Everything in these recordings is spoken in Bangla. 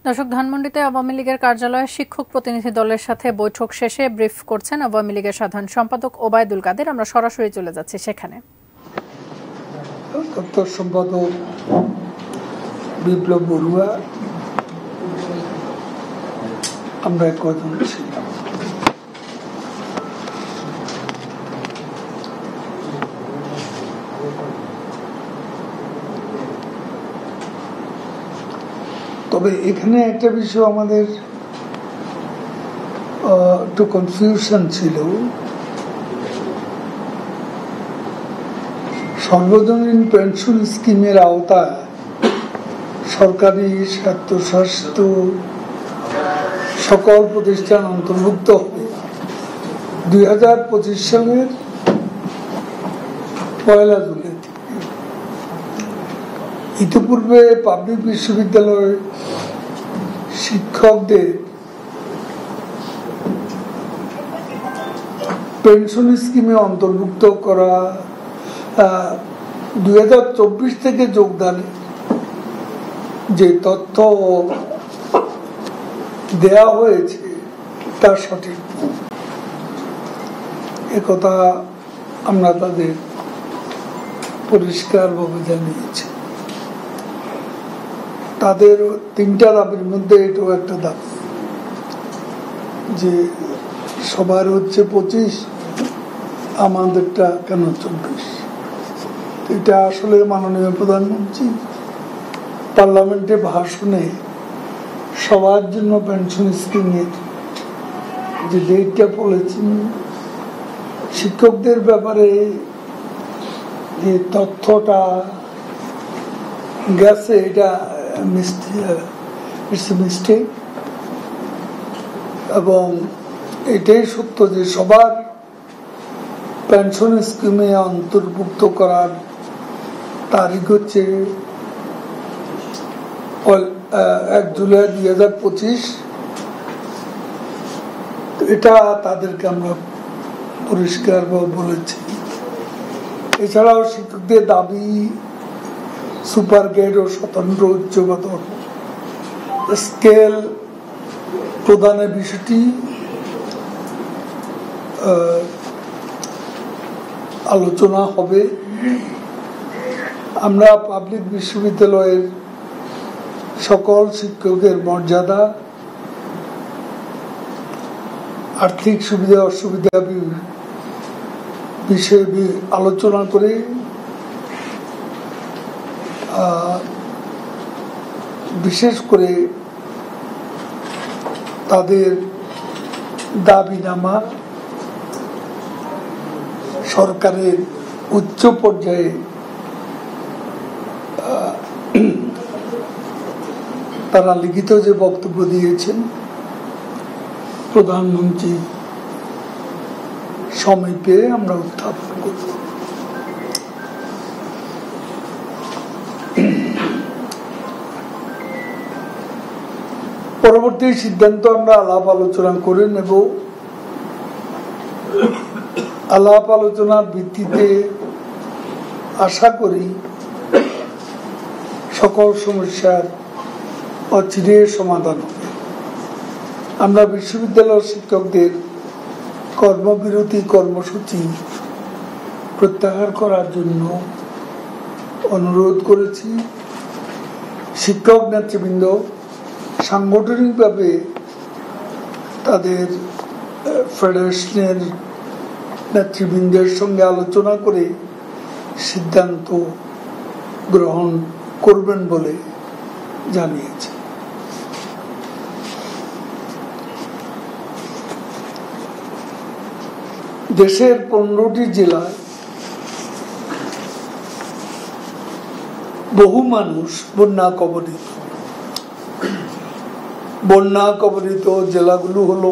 দর্শক, ধানমন্ডিতে আওয়ামী লীগের কার্যালয়ে শিক্ষক প্রতিনিধি দলের সাথে বৈঠক শেষে ব্রিফ করছেন আওয়ামী লীগের সাধারণ সম্পাদক ওবায়দুল কাদের। আমরা সরাসরি চলে যাচ্ছি সেখানে। দপ্তর সম্পাদক বিপ্লব বড়ুয়া, আমরা কজন ছিলাম। তবে এখানে একটা বিষয় আমাদের একটু কনফিউশন ছিল। সর্বজনীন পেনশন স্কিমের আওতায় সরকারি স্বায়ত্তশাসিত সকল প্রতিষ্ঠান অন্তর্ভুক্ত হবে 2025 সালের 1 জুলাই। ইতিপূর্বে পাবলিক বিশ্ববিদ্যালয়ের শিক্ষকদের পেনশন স্কিমে অন্তর্ভুক্ত করা 2024 থেকে যোগদানের যে তথ্য দেয়া হয়েছে তা সঠিক, একথা আমরা তাদের পরিষ্কারভাবে জানিয়েছি। তাদের 3টা দাবির মধ্যে এটাও একটা দাবি যে সবার হচ্ছে 25, আমাদেরটা কেন 24। এটা আসলে মাননীয় প্রধানমন্ত্রী পার্লামেন্টে ভাষণে সবার জন্য পেনশন স্কিমের যে ডেটটা বলেছেন, শিক্ষকদের ব্যাপারে যে তথ্যটা গেছে এটা মিস্টেক, এবং এটাই সত্য যে সবার পেনশন স্কিমে অন্তর্ভুক্ত করার তারিখ হচ্ছে 1 জুলাই 2025। এটা তাদেরকে আমরা পরিষ্কারভাবে বলেছি। এছাড়াও শিক্ষকদের দাবি সুপার গ্রেড ও স্বতন্ত্র উচ্চ বেতন স্কেল প্রদানের বিষয়টি আলোচনা হবে। আমরা পাবলিক বিশ্ববিদ্যালয়ের সকল শিক্ষকের মর্যাদা, আর্থিক সুবিধা অসুবিধা বিষয়ে আলোচনা করে বিশেষ করে তাদের দাবিনামা সরকারের উচ্চ পর্যায়ে তারা লিখিত যে বক্তব্য দিয়েছেন প্রধানমন্ত্রী সমীপে আমরা উত্থাপন করব। পরবর্তী সিদ্ধান্ত আমরা আলাপ আলোচনা করে নেব। আলাপ আলোচনার ভিত্তিতে আশা করি সকল সমস্যার অচিরে সমাধান হবে। আমরা বিশ্ববিদ্যালয় শিক্ষকদের কর্মবিরতি কর্মসূচি প্রত্যাহার করার জন্য অনুরোধ করেছি। শিক্ষক নেতৃবৃন্দ সাংগঠনিকভাবে তাদের ফেডারেশনের নেতৃবৃন্দের সঙ্গে আলোচনা করে সিদ্ধান্ত গ্রহণ করবেন বলে জানিয়েছে। দেশের 15টি জেলায় বহু মানুষ বন্যা কবলিত জেলাগুলো হলো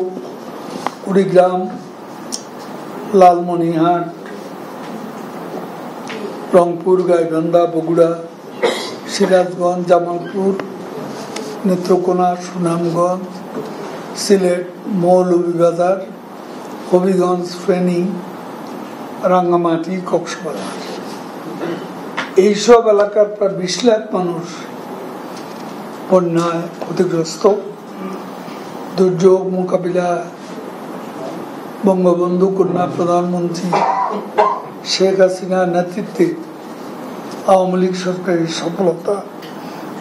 কুড়িগ্রাম, লালমনিরহাট, রংপুর, গাইবান্ধা, বগুড়া, সিরাজগঞ্জ, জামালপুর, নেত্রকোনা, সুনামগঞ্জ, সিলেট, মৌলভীবাজার, হবিগঞ্জ, ফেনী, রাঙ্গামাটি, কক্সবাজার। এইসব এলাকার প্রায় 20 লাখ মানুষ বন্যায় ক্ষতিগ্রস্ত, দুর্যোগ মোকাবিলা বঙ্গবন্ধু কন্যা প্রধানমন্ত্রী শেখ হাসিনার নেতৃত্বে আওয়ামী লীগ সরকারের সফলতা,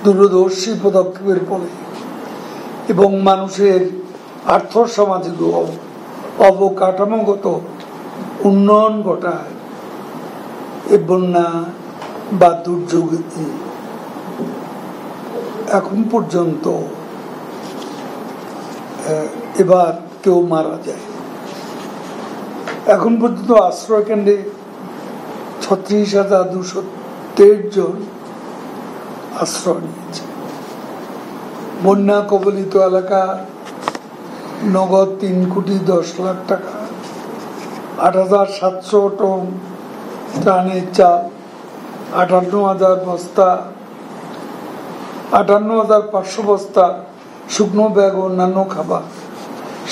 দূরদর্শী পদক্ষেপের ফলে এবং মানুষের আর্থসামাজিক ও অবকাঠামোগত উন্নয়ন ঘটায় এ বন্যা বা দুর্যোগে এখন পর্যন্ত এবার কেউ মারা যায়। এখন পর্যন্ত আশ্রয় কেন্দ্রে 36,223 জন আশ্রয় নিয়েছে। বন্যা কবলিত এলাকা নগদ 3,10,00,000 টাকা, 8,700 টন ত্রাণের চাল, 58,000 বস্তা, 58,500 বস্তা শুকনো ব্যাগ ও অন্যান্য খাবার,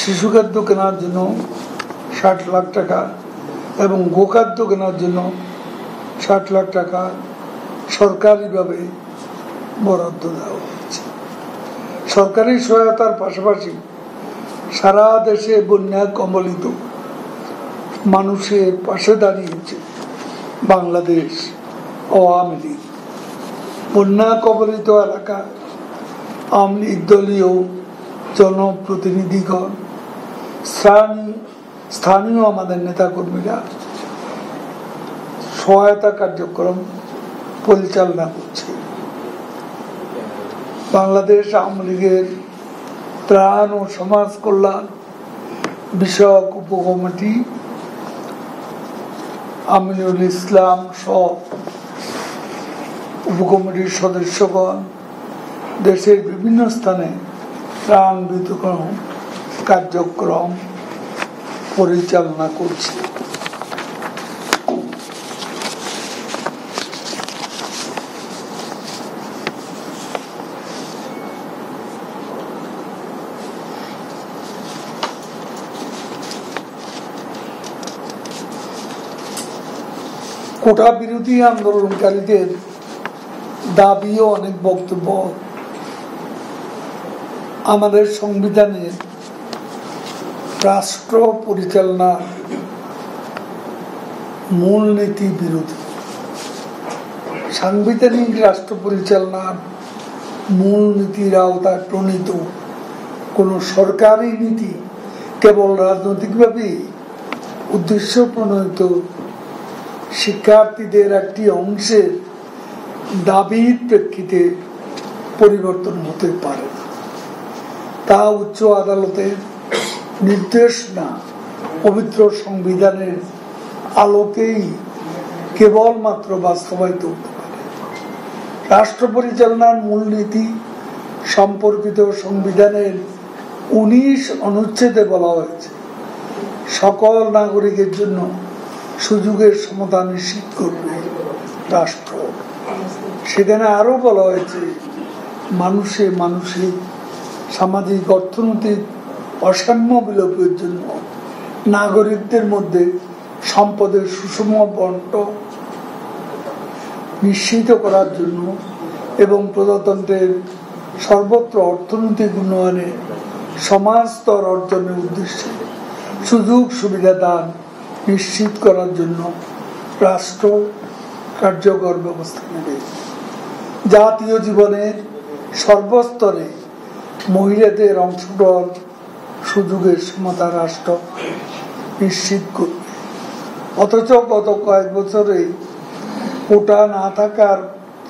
শিশু খাদ্য কেনার জন্য 60 লাখ টাকা এবং গোখাদ্য কেনার জন্য 60 লাখ টাকা সরকারিভাবে বরাদ্দ দেওয়া হয়েছে। সরকারি সহায়তার পাশাপাশি সারা দেশে বন্যা কবলিত মানুষের পাশে দাঁড়িয়েছে বাংলাদেশ আওয়ামী লীগ। বন্যা কবলিত এলাকা আওয়ামী লীগ দলীয় জনপ্রতিনিধিগণ, স্থানীয় আমাদের নেতাকর্মীরা সহায়তা কার্যক্রম পরিচালনা করছে। বাংলাদেশ আওয়ামী লীগের ত্রাণ ও সমাজ কল্যাণ বিষয়ক উপকমিটি, আমিনুল ইসলাম সহ উপকমিটির সদস্যগণ দেশের বিভিন্ন স্থানে ত্রাণ বিতরণ কার্যক্রম পরিচালনা করছে। কোটা বিরোধী আন্দোলনকারীদের দাবি ও অনেক বক্তব্য আমাদের সংবিধানের রাষ্ট্র পরিচালনার মূলনীতি বিরোধী। সাংবিধানিক রাষ্ট্র পরিচালনার মূলনীতির আওতায় প্রণীত কোন সরকারি নীতি কেবল রাজনৈতিকভাবে উদ্দেশ্য প্রণীত শিক্ষার্থীদের একটি অংশের দাবির প্রেক্ষিতে পরিবর্তন হতে পারে না। তা উচ্চ আদালতের নির্দেশ না, পবিত্র সংবিধানের আলোকেই কেবলমাত্র বাস্তবায়িত হতে পারে। রাষ্ট্র পরিচালনার মূলনীতি সম্পর্কিত সংবিধানের 19 অনুচ্ছেদে বলা হয়েছে, সকল নাগরিকের জন্য সুযোগের সমতা নিশ্চিত করবে রাষ্ট্র। সেখানে আরো বলা হয়েছে, মানুষে সামাজিক অর্থনৈতিক অসাম্য বিলোপের জন্য নাগরিকদের মধ্যে সম্পদের সুষম বন্টন নিশ্চিত করার জন্য এবং প্রজাতন্ত্রের সর্বত্র অর্থনৈতিক উন্নয়নে সমাজ স্তর অর্জনের উদ্দেশ্যে সুযোগ সুবিধা দান নিশ্চিত করার জন্য রাষ্ট্র কার্যকর ব্যবস্থা নেবে। জাতীয় জীবনের সর্বস্তরে মহিলাদের অংশগ্রহণ সুযোগের সমতা রাষ্ট্র নিশ্চিত করবে। অথচ গত কয়েক বছরে কোটা না থাকার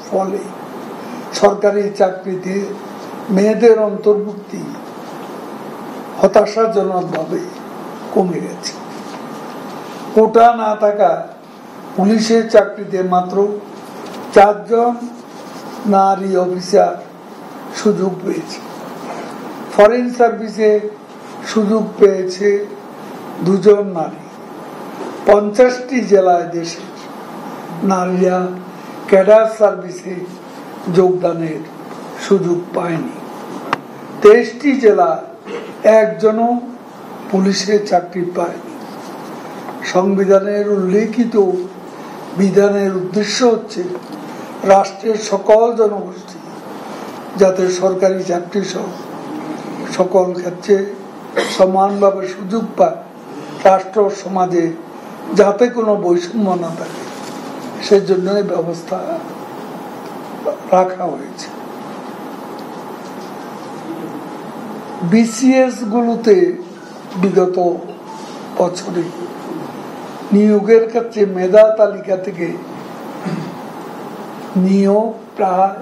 ফলে সরকারি চাকরিতে মেয়েদের অন্তর্ভুক্তি হতাশাজনকভাবে কমে গেছে। কোটা না থাকা পুলিশের চাকরিতে মাত্র 4 জন নারী অফিসার সুযোগ পেয়েছে। ফরেন সার্ভিসে সুযোগ পেয়েছে 2 জন নারী। 50টি জেলায় দেশের নারীরা ক্যাডার সার্ভিসে যোগদানের সুযোগ পায়নি। 23টি জেলায় একজনও পুলিশের চাকরি পায়নি। সংবিধানের উল্লেখিত বিধানের উদ্দেশ্য হচ্ছে রাষ্ট্রের সকল জনগোষ্ঠী যাতে সরকারি চাকরি সহ সকল ক্ষেত্রে সমানভাবে সুযোগ পায়, রাষ্ট্র সমাজে যাতে কোনো বৈষম্য না থাকে সেজন্য ব্যবস্থা রাখা হয়েছে। বিসিএস গুলোতে বিগত বছরে নিয়োগের ক্ষেত্রে মেধা তালিকা থেকে নিয়োগ প্রায়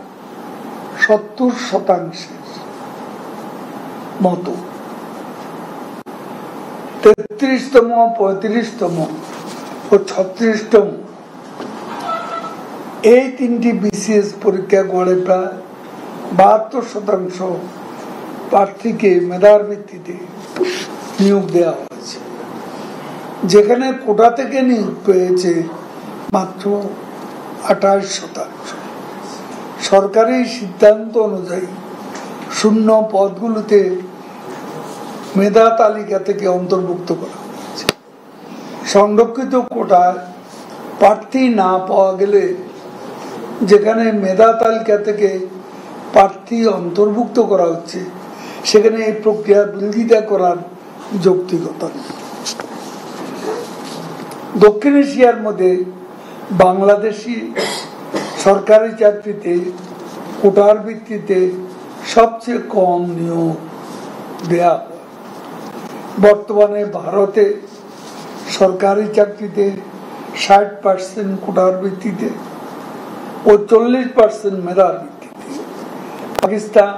70% মতো, 33তম, 35তম ও 36তম এই তিনটি বিসিএস পরীক্ষা গড়ে প্রায় 72% প্রার্থীকে মেধার ভিত্তিতে নিয়োগ দেওয়া হয়েছে, যেখানে কোটা থেকে নিয়োগ পেয়েছে মাত্র 28%। সরকারি সিদ্ধান্ত অনুযায়ী শূন্য পদগুলোতে মেধা তালিকা থেকে অন্তর্ভুক্ত করা হয়েছে। সংরক্ষিত কোটায় প্রার্থী না পাওয়া গেলে যেখানে মেধা তালিকা থেকে প্রার্থী অন্তর্ভুক্ত করা হচ্ছে সেখানে এই প্রক্রিয়া বিরোধিতা করার যৌক্তিকতা নেই। দক্ষিণ এশিয়ার মধ্যে বাংলাদেশি সরকারি চাকরিতে কোটার ভিত্তিতে সবচেয়ে কম নিয়োগ দেয়া হয়। বর্তমানে ভারতে সরকারি চাকরিতে 60% কোটার ভিত্তিতে ও 40% মেধার ভিত্তিতে, পাকিস্তান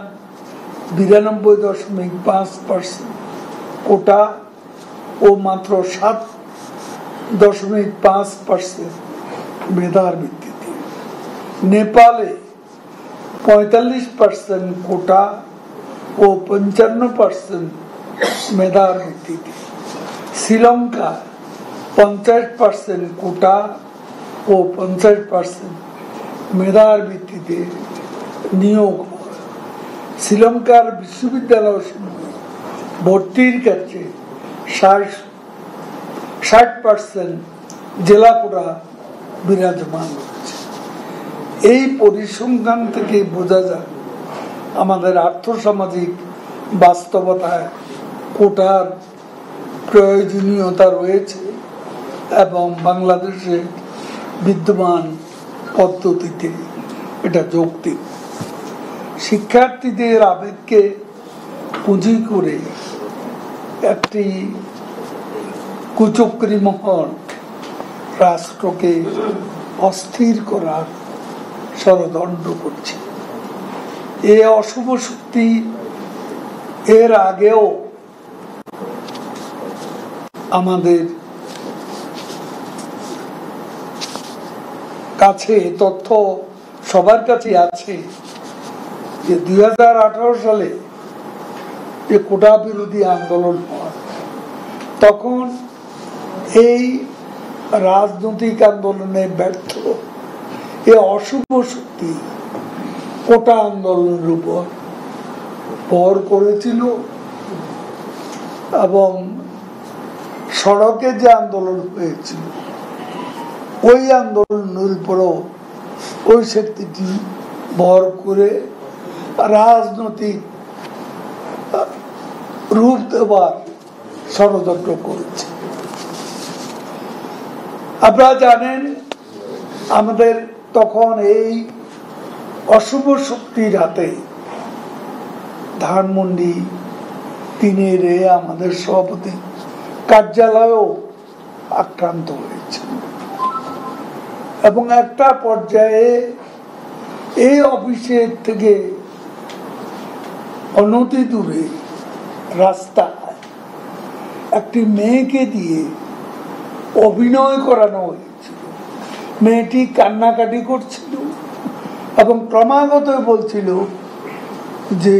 92.5% কোটা ও মাত্র 7.5% মেধার ভিত্তিতে, নেপালে 45% কোটা ও 55% মেধার ভিত্তিতে, শ্রীলঙ্কা 50% কোটা ও 50% মেধার ভিত্তিতে নিয়োগ হয়। শ্রীলঙ্কার বিশ্ববিদ্যালয় ভর্তির ক্ষেত্রে 60% জেলা কোটা বিরাজমান রয়েছে। এই পরিসংখ্যান থেকে বোঝা যায় আমাদের আর্থসামাজিক বাস্তবতায় কোটার প্রয়োজনীয়তা রয়েছে এবং বাংলাদেশে বিদ্যমান পদ্ধতিতে এটা যৌক্তিক। শিক্ষার্থীদের আবেগকে পুঁজি করে একটি কুচক্রী মহল রাষ্ট্রকে অস্থির করার ষড়যন্ত্র করছে। এ অশুভ শক্তি এর আগেও আমাদের কাছে তথ্য সবার কাছে আছে যে 2018 সালে যে কোটা বিরোধী আন্দোলন হয় তখন এই রাজনৈতিক আন্দোলনে ব্যর্থ এ অশুভ শক্তি কোটা আন্দোলনের উপর ভর করেছিল এবং সড়কে যে আন্দোলন হয়েছিল ওই আন্দোলনের উপরও ওই শক্তিটি ভর করে রাজনৈতিক রূপ দেওয়ার ষড়যন্ত্র করেছে। আপনারা জানেন আমাদের তখন এই অশুভ শক্তির হাতে ধানমন্ডি 3 আমাদের সভাপতি কার্যালয়ও আক্রান্ত হয়েছে এবং একটা পর্যায়ে এই অফিসের থেকে অনতি দূরে রাস্তায় একটি মেয়েকে দিয়ে অভিনয় করানো হয়েছিল। মেয়েটি কান্নাকাটি করছিল এবং ক্রমাগত বলছিল যে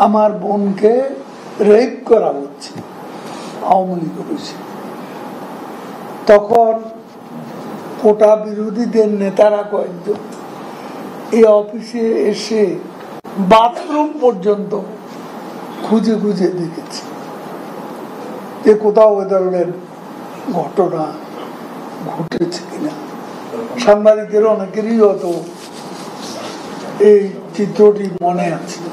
আমার বোনকে রেপ করা হচ্ছে আওয়ামী লীগ অফিসে। তখন কোটা বিরোধীদের নেতারা কয়েকজন এই অফিসে এসে বাথরুম পর্যন্ত খুঁজে খুঁজে দেখেছে যে কোথাও এ ধরনের ঘটনা ঘটেছে কিনা। সাংবাদিকদের অনেকেরই হয়তো এই চিত্রটি মনে আছে।